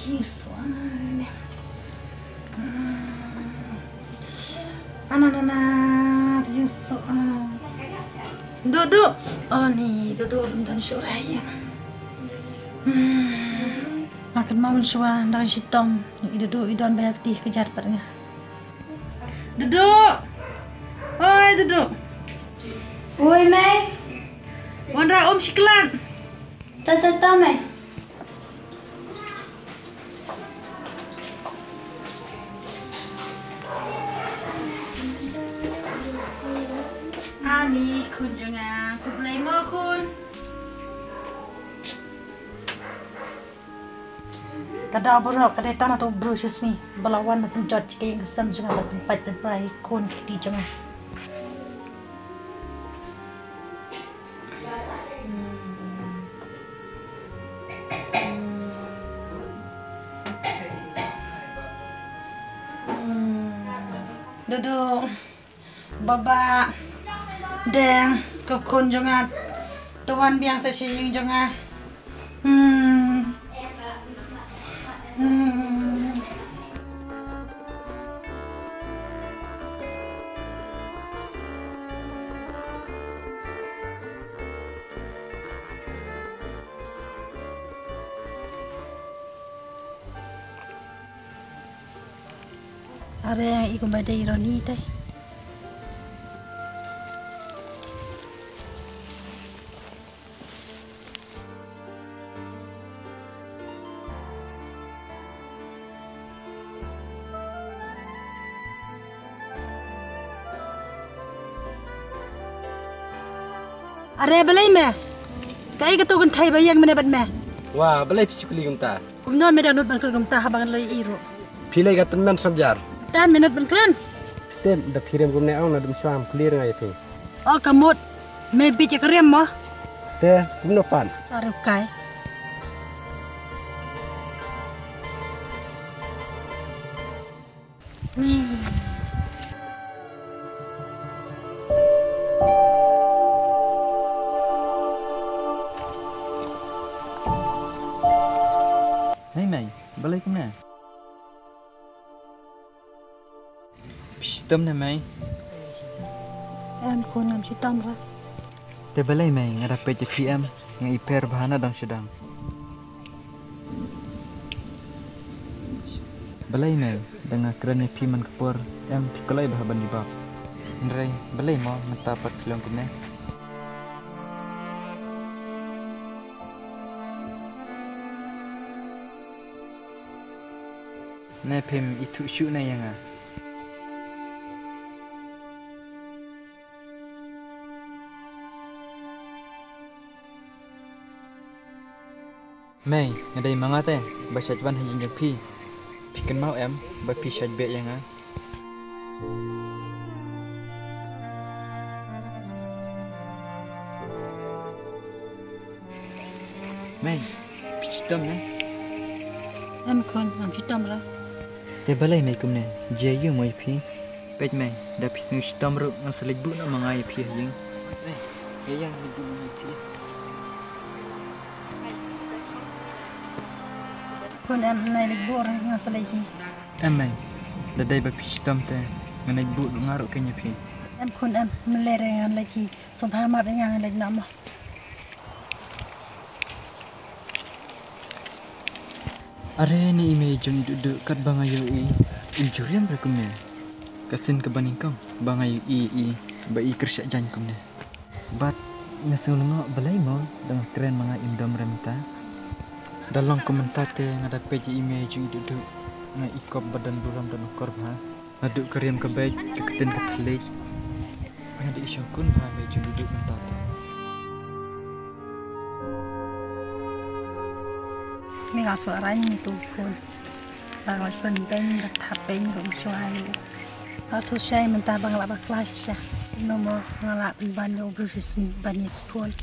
this one. Anak-anak, this one. Duduk. Oh nih, duduk dan suraya. Makan mau suah dari sitom. Duduk idon banyak tih kejar pernya. Duduk. Oi, duduk. Oi, Mai. Wandra om siklan. Tata, Mai. Ani kun jangan kun play mo kun. Kada borok kada tanah tu brushes ni belawan tu jat kayak kesam jangan tempat tempat kun di jangan. Duduk baba deng kekun jangan tuan biang sesing jangan ada yang ikut pada ironi teh. Are balai me, kai ketu kan thai bayang mana bat me. Wah, balai psikuli gumta. Kumnon me danut ban gumta habangan lai iro. Pilai gatan man samjar. Ta minut ban kran. Tem da pirem gumne au na dum swam clear ngai pe. Oh kamut, me bi cek rem mo. Te gumno pan. Aru kai. Hai mai, balai kumna. Pistom na mai. Em kun ngam si tam ra. Te balai mai ngada pe je PM ngai per bahana dang sedang. Balai mai dengan kerana piman kepor em pikolai bahaban di bab. Nrai balai mo mentapat film kumna. Nai pem itu syuk na yang Mai, ngadai manga teh, baca cuan hajin jeng pi. Pikan mau em, bapi syaj be yang Mai, pistom na. Em kun ngam si tam ra. Te balai mai kumne, jayu moi pi. Pej mai, da pisung pistom ru ngan selik bu na mangai pi hajing. Mai, yang bu mangai pi. Kun em nai lik bor ngan salai hi. Em mai, da dai bapi pistom te ngan bu ngaruk kenya pi. Em kun em melere ngan lai hi. Sompha ma be ngan lai nama. Are ni imej jeng duduk kat bangayu i. Injuriam rekumne. Kasin ke baningkong bangayu i ba i kerja jan kumne. Bat ngasung ngok balai mo dengan keren manga indom remta. Dalam komentar te ngada page imej jeng duduk ngai ikop badan buram dan ukor bah. Aduk keriam ke baik ke ketin ke telik. Ngada isyakun bah jeng duduk mentat. Ni ga suara ni tu kun. Bagus penting dah tapeng rum suai. Asu syai mentah bang la baklas ya. Nomor ngalap ban yo brusni ban ni tuan.